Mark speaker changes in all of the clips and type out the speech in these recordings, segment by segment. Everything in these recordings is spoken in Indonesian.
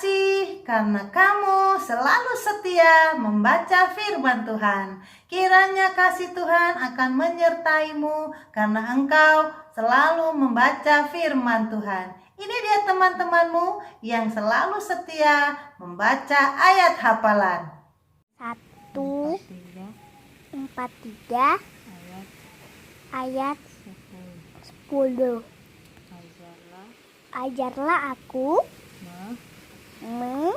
Speaker 1: kasih karena kamu selalu setia membaca firman Tuhan. Kiranya kasih Tuhan akan menyertaimu karena engkau selalu membaca firman Tuhan. Ini dia teman-temanmu yang selalu setia membaca ayat hafalan.
Speaker 2: 143 ayat 10. Ajarlah aku melakukan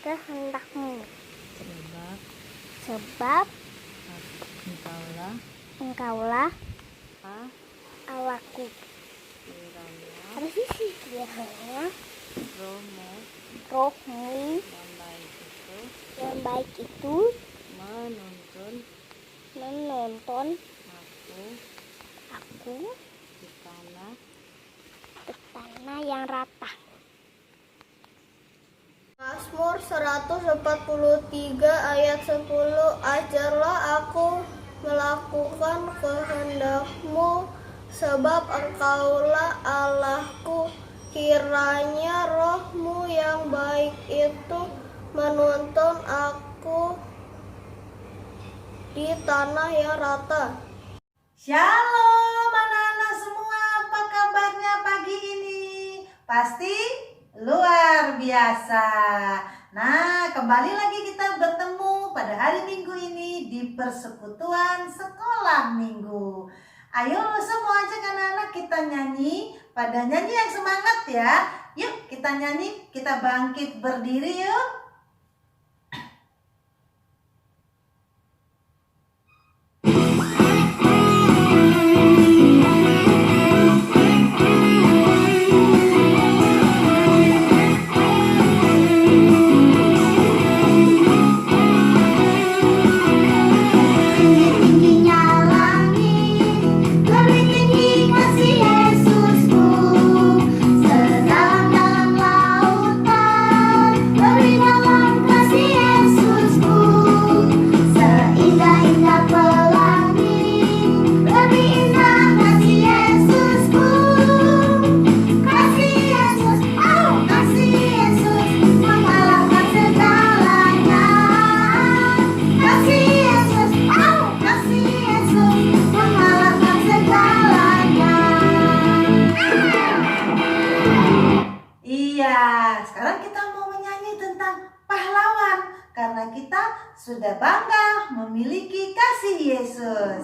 Speaker 2: kehendakmu, sebab engkaulah Allahku. Kiranya rohmu yang baik itu menuntun aku ke tanah yang rata.
Speaker 3: Mazmur 143 ayat 10. Ajarlah aku melakukan kehendak-Mu, sebab Engkaulah Allahku. Kiranya roh-Mu yang baik itu menuntun aku di tanah yang rata.
Speaker 1: Shalom anak-anak semua, apa kabarnya pagi ini? Pasti luar biasa. Nah, kembali lagi kita bertemu pada hari Minggu ini di persekutuan sekolah minggu. Ayo semua ajak anak-anak kita nyanyi pada nyanyi yang semangat ya. Yuk kita nyanyi, kita bangkit berdiri yuk. Sekarang kita mau menyanyi tentang pahlawan karena kita sudah bangga memiliki kasih Yesus.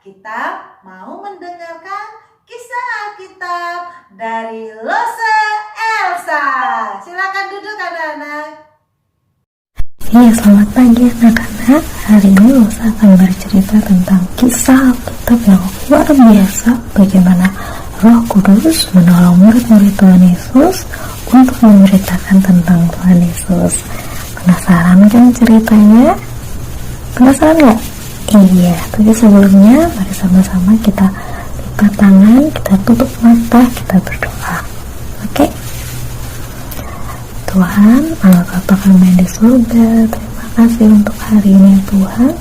Speaker 1: Kita mau mendengarkan kisah Alkitab dari Lose Elsa. Silakan duduk anak-anak.
Speaker 4: Ya, selamat pagi anak-anak. Hari ini Losa akan bercerita tentang kisah Alkitab yang luar biasa, bagaimana Roh Kudus menolong murid-murid Tuhan Yesus untuk memberitakan tentang Tuhan Yesus. Penasaran kan ceritanya? Penasaran nggak? Iya, tapi sebelumnya mari sama-sama kita buka tangan, kita tutup mata, kita berdoa. Oke? Tuhan, Allah Bapa kami yang di surga, terima kasih untuk hari ini Tuhan,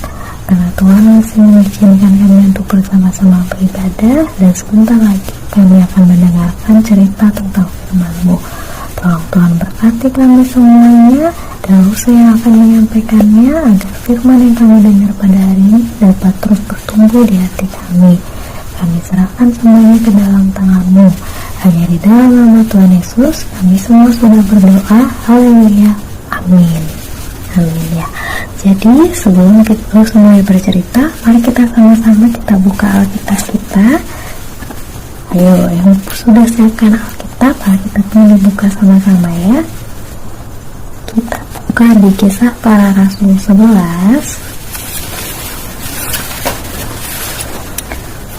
Speaker 4: karena Tuhan masih mengizinkan kami untuk bersama-sama beribadah, dan sebentar lagi kami akan mendengarkan cerita tentang firman-Mu. Tolong Tuhan berkati kami semuanya, dan usaha yang akan menyampaikannya, agar firman yang kami dengar pada hari ini dapat terus bertumbuh di hati kami. Kami serahkan semuanya ke dalam tangan-Mu. Hanya di dalam nama Tuhan Yesus, kami semua sudah berdoa. Haleluya. Amin. Amin ya. Jadi sebelum kita semuanya bercerita, mari kita sama-sama kita buka Alkitab kita. Ayo, yang sudah siapkan Alkitab, Alkitabnya dibuka sama-sama ya. Kita buka di Kisah Para Rasul 11.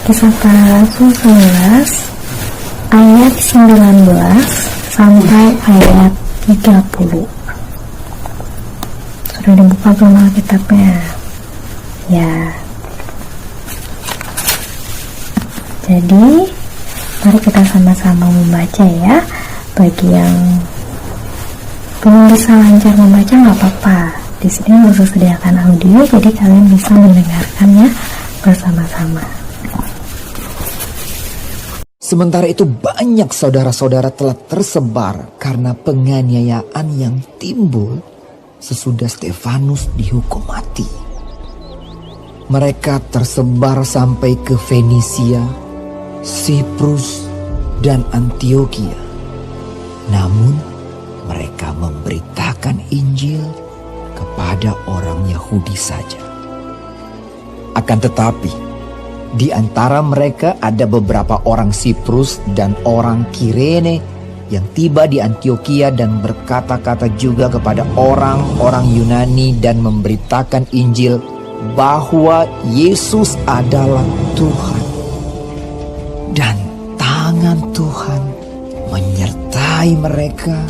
Speaker 4: Kisah Para Rasul 11 ayat 19 sampai ayat 30. Sudah dibuka belum Alkitabnya? Ya. Jadi mari kita sama-sama membaca ya. Bagi yang belum bisa lancar membaca nggak apa-apa. Di sini harus sediakan audio, jadi kalian bisa mendengarkannya bersama-sama.
Speaker 5: Sementara itu banyak saudara-saudara telah tersebar karena penganiayaan yang timbul sesudah Stefanus dihukum mati. Mereka tersebar sampai ke Fenisia, Siprus, dan Antioquia. Namun mereka memberitakan Injil kepada orang Yahudi saja. Akan tetapi di antara mereka ada beberapa orang Siprus dan orang Kirene yang tiba di Antioquia dan berkata-kata juga kepada orang-orang Yunani dan memberitakan Injil bahwa Yesus adalah Tuhan. Dan tangan Tuhan menyertai mereka,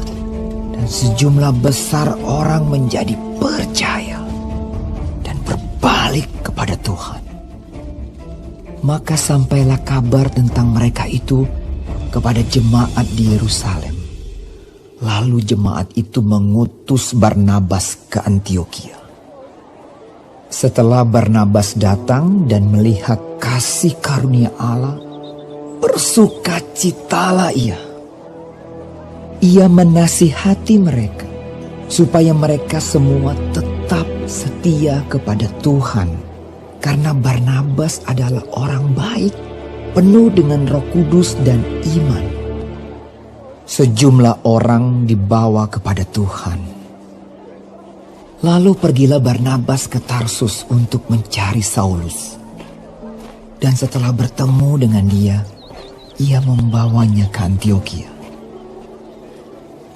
Speaker 5: dan sejumlah besar orang menjadi percaya dan berbalik kepada Tuhan. Maka sampailah kabar tentang mereka itu kepada jemaat di Yerusalem. Lalu jemaat itu mengutus Barnabas ke Antioquia. Setelah Barnabas datang dan melihat kasih karunia Allah, bersukacitalah ia. Ia menasihati mereka supaya mereka semua tetap setia kepada Tuhan. Karena Barnabas adalah orang baik, penuh dengan Roh Kudus dan iman. Sejumlah orang dibawa kepada Tuhan. Lalu pergilah Barnabas ke Tarsus untuk mencari Saulus. Dan setelah bertemu dengan dia, ia membawanya ke Antioquia.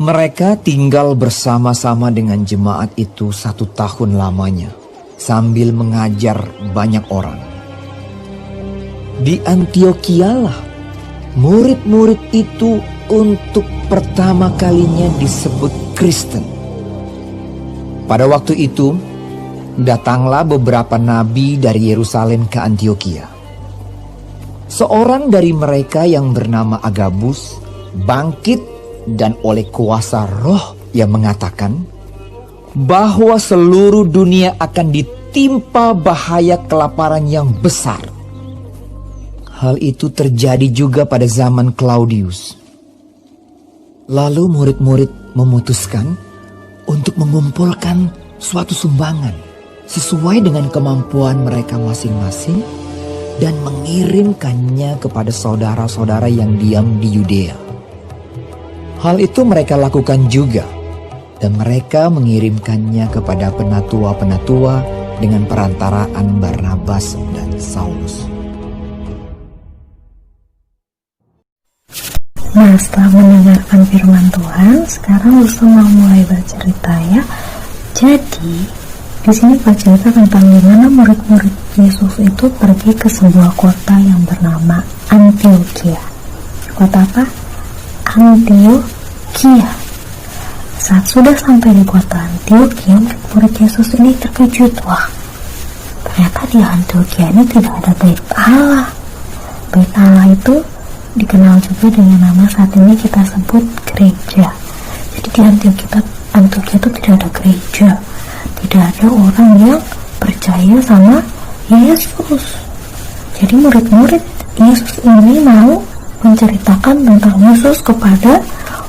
Speaker 5: Mereka tinggal bersama-sama dengan jemaat itu 1 tahun lamanya, sambil mengajar banyak orang. Di Antioquialah murid-murid itu untuk pertama kalinya disebut Kristen. Pada waktu itu datanglah beberapa nabi dari Yerusalem ke Antioquia. Seorang dari mereka yang bernama Agabus bangkit dan oleh kuasa Roh yang mengatakan bahwa seluruh dunia akan ditimpa bahaya kelaparan yang besar. Hal itu terjadi juga pada zaman Claudius. Lalu murid-murid memutuskan untuk mengumpulkan suatu sumbangan sesuai dengan kemampuan mereka masing-masing dan mengirimkannya kepada saudara-saudara yang diam di Yudea. Hal itu mereka lakukan juga. Dan mereka mengirimkannya kepada penatua-penatua dengan perantaraan Barnabas dan Saulus.
Speaker 4: Nah, setelah mendengarkan firman Tuhan, sekarang Ruslan mau mulai bercerita ya. Jadi, di sini bercerita tentang gimana murid-murid Yesus itu pergi ke sebuah kota yang bernama Antioquia. Kota apa? Antioquia. Saat sudah sampai di kota Antioquia, murid Yesus ini terkejut. Wah, ternyata di Antioquia ini tidak ada bait Allah. Bait Allah itu dikenal juga dengan nama saat ini kita sebut gereja. Jadi di Antioquia itu tidak ada gereja, tidak ada orang yang percaya sama Yesus. Jadi murid-murid Yesus ini mau menceritakan tentang Yesus kepada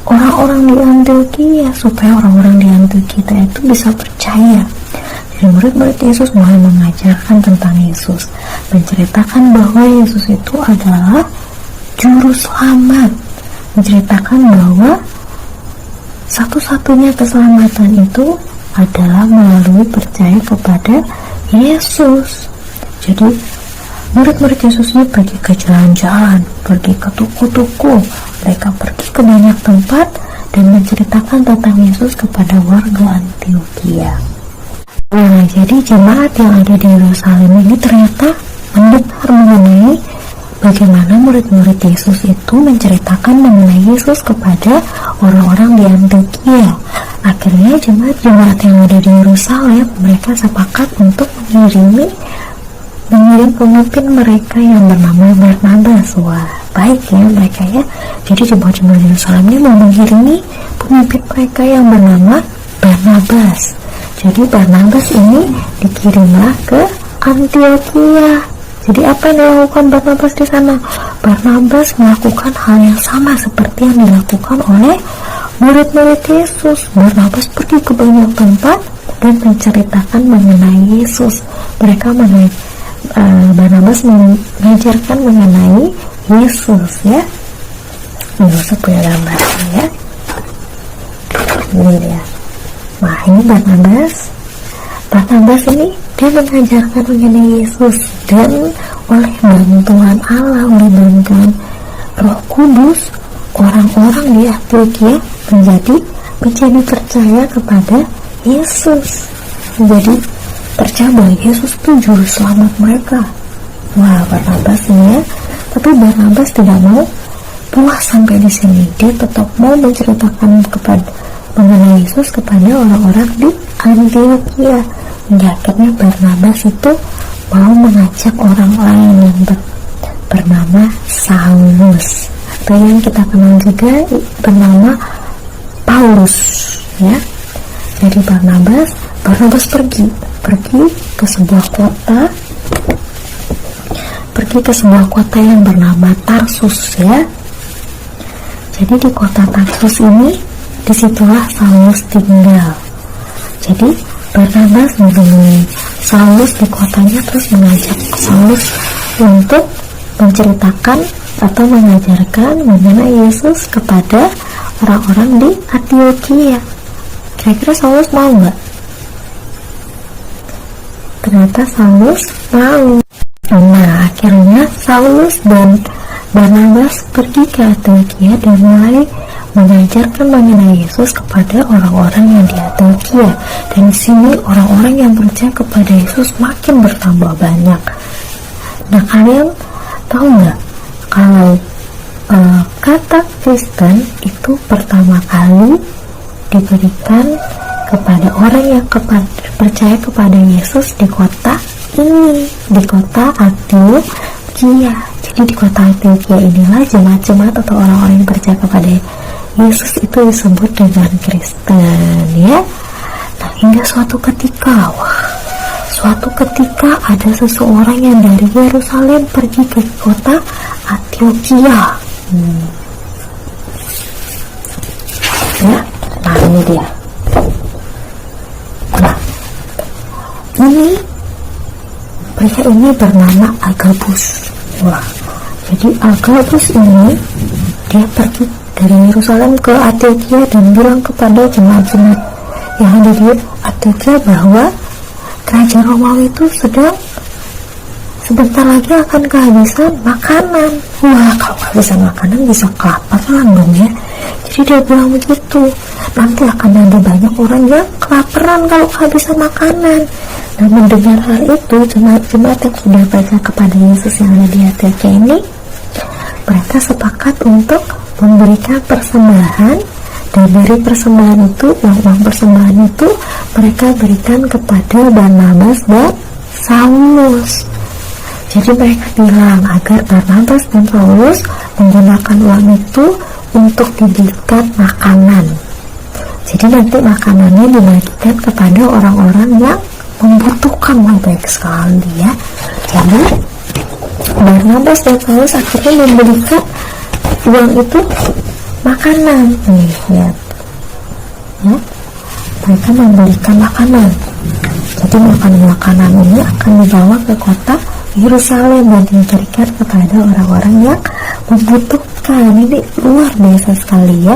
Speaker 4: orang-orang di Antioquia supaya orang-orang di Antioquia itu bisa percaya. Jadi murid-murid Yesus mulai mengajarkan tentang Yesus, menceritakan bahwa Yesus itu adalah juru selamat, menceritakan bahwa satu-satunya keselamatan itu adalah melalui percaya kepada Yesus. Jadi murid-murid Yesus ini pergi ke jalan-jalan, pergi ke toko-toko, mereka pergi ke banyak tempat dan menceritakan tentang Yesus kepada warga Antioquia. Nah, jadi jemaat yang ada di Yerusalem ini ternyata mendengar mengenai bagaimana murid-murid Yesus itu menceritakan mengenai Yesus kepada orang-orang di Antioquia. Akhirnya jemaat-jemaat yang ada di Yerusalem, mereka sepakat untuk mengirim pemimpin mereka yang bernama Barnabas. Wah, baik ya mereka ya. Jadi jemaat-jemaat Yerusalem ini mau mengirimi pemimpin mereka yang bernama Barnabas. Jadi Barnabas ini dikirimlah ke Antioquia. Jadi apa yang dilakukan Barnabas di sana? Barnabas melakukan hal yang sama seperti yang dilakukan oleh murid-murid Yesus. Barnabas pergi ke banyak tempat dan menceritakan mengenai Yesus. Barnabas mengajarkan mengenai Yesus ya. Yesus punya gambarnya ya. Ini ya. Nah ini Barnabas ini dia mengajarkan mengenai Yesus, dan oleh bantuan Allah, oleh bantuan Roh Kudus, orang-orang di Antioquia menjadi percaya kepada Yesus, menjadi percaya bahwa Yesus itu juru selamat mereka. Wah, Barnabas ini ya. Tapi Barnabas tidak mau puas sampai di sini. Dia tetap mau menceritakan mengenai Yesus kepada orang-orang di Antioquia. Akhirnya Barnabas itu mau mengajak orang lain yang bernama Saulus, atau yang kita kenal juga bernama Paulus ya. Jadi Barnabas pergi ke sebuah kota yang bernama Tarsus ya. Jadi di kota Tarsus ini, disitulah Saulus tinggal. Jadi Barnabas menemui Saulus di kotanya, terus mengajak Saulus untuk menceritakan atau mengajarkan mengenai Yesus kepada orang-orang di Antioquia. Kira-kira Saulus mau nggak? Ternyata Saulus mau. Nah, akhirnya Saulus dan Barnabas pergi ke Antioquia dan mulai mengajarkan mengenai Yesus kepada orang-orang yang di Antioquia. Dan di sini orang-orang yang percaya kepada Yesus makin bertambah banyak. Nah, kalian tahu nggak kalau kata Kristen itu pertama kali diberikan kepada orang yang percaya kepada Yesus di kota ini, di kota Antioquia. Jadi di kota Antioquia inilah jemaat-jemaat atau orang-orang yang percaya kepada Yesus itu disebut dengan Kristen ya. Nah, hingga suatu ketika ada seseorang yang dari Yerusalem pergi ke kota Antioquia. Ya, nah ini dia. Nah, ini pria ini bernama Agabus. Wah, jadi Agabus ini dia pergi dari Yerusalem ke Antioquia dan bilang kepada jemaat-jemaat yang ada di Antioquia bahwa kerajaan Romawi itu sebentar lagi akan kehabisan makanan. Wah, kalau kehabisan makanan bisa kelaparan dong ya. Jadi dia bilang begitu, nanti akan ada banyak orang yang kelaparan kalau kehabisan makanan. Nah, mendengar hal itu, jemaat-jemaat yang sudah percaya kepada Yesus yang ada di Antioquia ini, mereka sepakat untuk memberikan persembahan, dan dari persembahan itu, uang persembahan itu mereka berikan kepada Barnabas dan Saulus. Jadi mereka bilang agar Barnabas dan Paulus menggunakan uang itu untuk dibelikan makanan. Jadi nanti makanannya dibagikan kepada orang-orang yang membutuhkan. Baik sekali ya. Jadi Barnabas dan Paulus akhirnya membelikan uang itu makanan. Nih lihat ya, mereka membelikan makanan. Jadi makanan ini akan dibawa ke kota Yerusalem dan diberikan kepada orang-orang yang membutuhkan. Ini luar biasa sekali ya.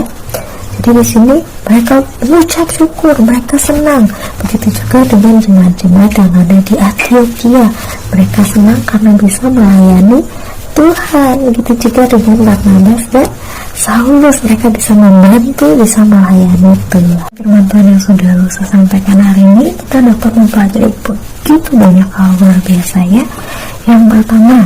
Speaker 4: Jadi di sini mereka mengucap syukur, mereka senang. Begitu juga dengan jemaat-jemaat yang ada di Antioquia. Mereka senang karena bisa melayani Tuhan. Begitu juga dengan Barnabas dan Saulus, mereka bisa membantu, bisa melayani Tuhan. Firman Tuhan yang sudah Lusa sampaikan hari ini, kita dapat mempelajari begitu banyak hal luar biasa ya. Yang pertama,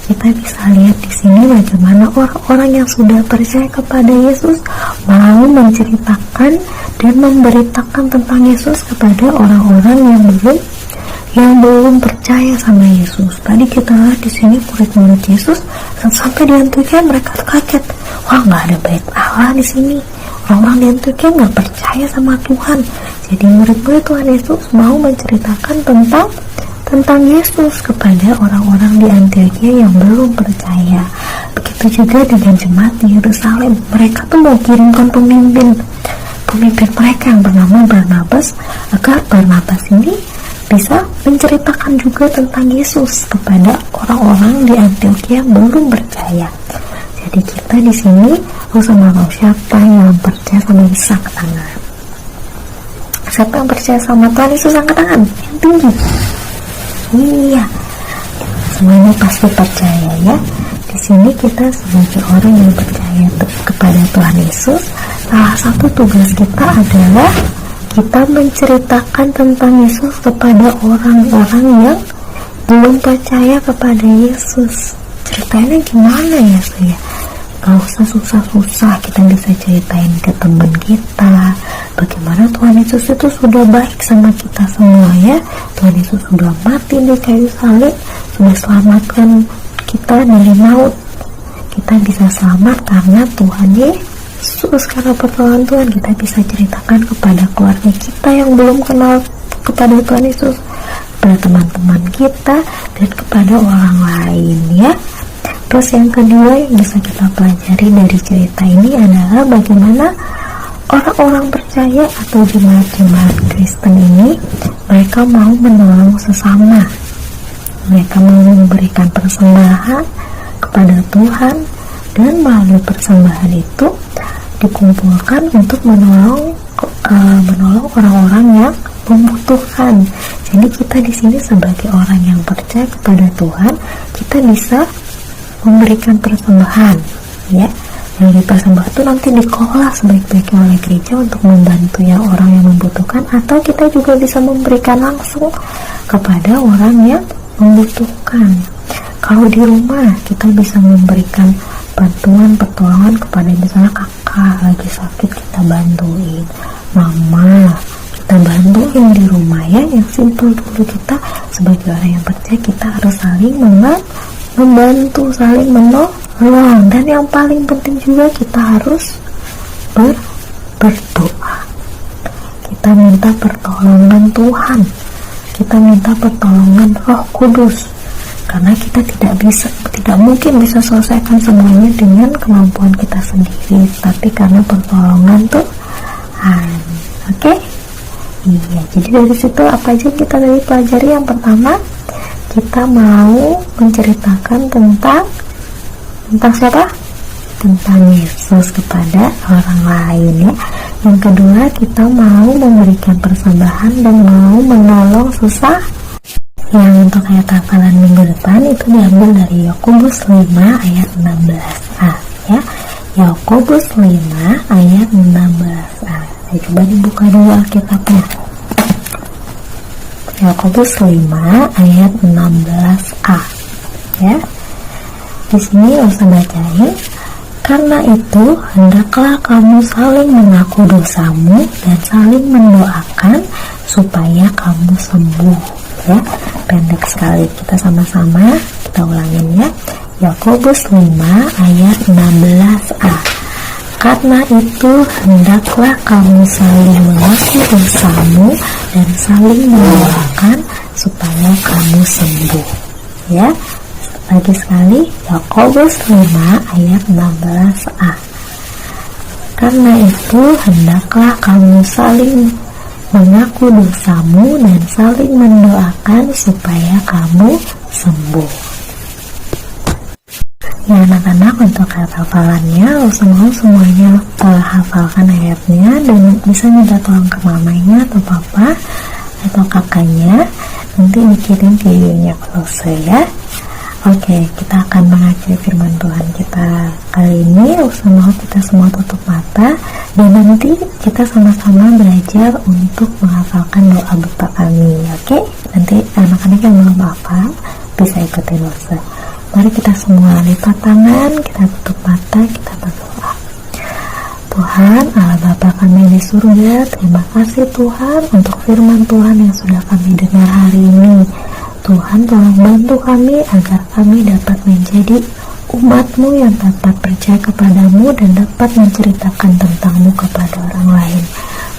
Speaker 4: kita bisa lihat di sini bagaimana orang-orang yang sudah percaya kepada Yesus mau menceritakan dan memberitakan tentang Yesus kepada orang-orang yang belum percaya sama Yesus. Tadi kita lihat di sini murid-murid Yesus sampai di Antioquia mereka kaget. Wah, nggak ada bait Allah di sini. Orang-orang di Antioquia nggak percaya sama Tuhan. Jadi murid-murid Tuhan Yesus mau menceritakan tentang Yesus kepada orang-orang di Antioquia yang belum percaya. Begitu juga dengan jemaat di Yerusalem. Mereka tuh mau kirimkan pemimpin mereka yang bernama Barnabas, agar Barnabas ini bisa menceritakan juga tentang Yesus kepada orang-orang di Antioquia yang belum percaya. Jadi kita di sini harus tahu siapa yang percaya sama Yesus, angkat tangan. Siapa yang percaya sama Tuhan Yesus, angkat tangan yang tinggi. Iya, semuanya pasti percaya ya. Di sini kita sebagai orang yang percaya kepada Tuhan Yesus, salah satu tugas kita adalah kita menceritakan tentang Yesus kepada orang-orang yang belum percaya kepada Yesus. Ceritanya gimana ya saya? Gak usah susah-susah, kita bisa ceritain ke teman kita bagaimana Tuhan Yesus itu sudah baik sama kita semua ya. Tuhan Yesus sudah mati di kayu salib, sudah selamatkan kita dari maut. Kita bisa selamat karena Tuhan Yesus, karena pertolongan Tuhan. Kita bisa ceritakan kepada keluarga kita yang belum kenal kepada Tuhan Yesus, kepada teman-teman kita, dan kepada orang lain ya. Terus yang kedua yang bisa kita pelajari dari cerita ini adalah bagaimana orang-orang percaya atau jemaat-jemaat Kristen ini mereka mau menolong sesama. Mereka mau memberikan persembahan kepada Tuhan, dan melalui persembahan itu dikumpulkan untuk menolong orang-orang yang membutuhkan. Jadi kita di sini sebagai orang yang percaya kepada Tuhan, kita bisa memberikan persembahan ya. Dari persembahan itu nanti dikelola sebaik-baiknya oleh gereja untuk membantu yang orang yang membutuhkan, atau kita juga bisa memberikan langsung kepada orang yang membutuhkan. Kalau di rumah kita bisa memberikan bantuan pertolongan kepada misalnya kakak lagi sakit, kita bantuin, mama kita bantuin di rumah ya. Yang simpel dulu, kita sebagai orang yang percaya kita harus saling membantu, saling menolong, dan yang paling penting juga kita harus berdoa. Kita minta pertolongan Tuhan, kita minta pertolongan Roh Kudus, karena kita tidak mungkin bisa selesaikan semuanya dengan kemampuan kita sendiri, tapi karena pertolongan Tuhan. Oke? Iya, jadi dari situ apa aja kita tadi pelajari? Yang pertama, kita mau menceritakan tentang siapa? Tentang Yesus kepada orang lain ya. Yang kedua, kita mau memberikan persembahan dan mau menolong susah. Yang untuk ayat hafalan minggu depan itu diambil dari Yakobus 5 ayat 16a ya. Yakobus 5 ayat 16a. Coba dibuka dulu Alkitabnya. Yakobus 5 ayat 16a ya. Di sini usah bacain. Karena itu hendaklah kamu saling mengaku dosamu dan saling mendoakan supaya kamu sembuh ya. Pendek sekali, kita sama-sama kita ulangin ya. Yakobus 5 ayat 16a. Karena itu hendaklah kamu saling mengaku dosamu dan saling mendoakan supaya kamu sembuh. Ya, lagi sekali Yakobus 5 ayat 16a. Karena itu hendaklah kamu saling mengaku dosamu dan saling mendoakan supaya kamu sembuh. Ya anak-anak, untuk hafalannya semuanya telah hafalkan ayatnya dan bisa minta tolong ke mamanya atau papa atau kakaknya, nanti mikirin videonya close ya. Oke, kita akan mengakhiri firman Tuhan kita kali ini. Mohon kita semua tutup mata dan nanti kita sama-sama belajar untuk menghafalkan doa Bapa Kami. Oke, nanti anak-anak yang belum hafal bisa ikutin dosa. Mari kita semua lipat tangan, kita tutup mata, kita berdoa. Tuhan, Allah Bapa Kami di surga, terima kasih Tuhan untuk firman Tuhan yang sudah kami dengar hari ini. Tuhan, tolong bantu kami agar kami dapat menjadi umat-Mu yang dapat percaya kepadamu dan dapat menceritakan tentang-Mu kepada orang lain.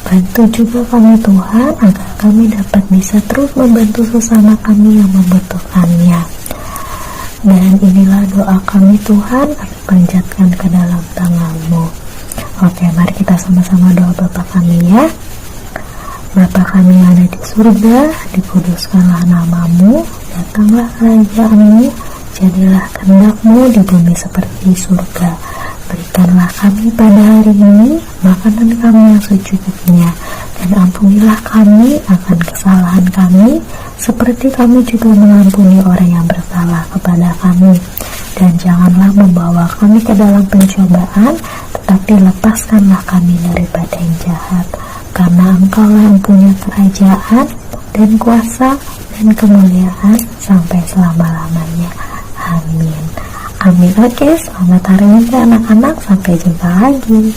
Speaker 4: Bantu juga kami Tuhan agar kami dapat bisa terus membantu sesama kami yang membutuhkannya. Dan inilah doa kami Tuhan, kami panjatkan ke dalam tangan-Mu. Oke, mari kita sama-sama doa Bapa kami ya. Bapa kami yang ada di surga, dikuduskanlah nama-Mu, datanglah kerajaan-Mu, jadilah kehendak-Mu di bumi seperti di surga. Berikanlah kami pada hari ini makanan kami yang secukupnya, dan ampunilah kami akan kesalahan kami, seperti kami juga mengampuni orang yang bersalah kepada kami. Dan janganlah membawa kami ke dalam pencobaan, tetapi lepaskanlah kami daripada yang jahat. Karena Engkau-lah yang punya kerajaan dan kuasa dan kemuliaan sampai selama-lamanya. Amin. Amin. Oke, selamat hari ini anak-anak. Sampai jumpa lagi.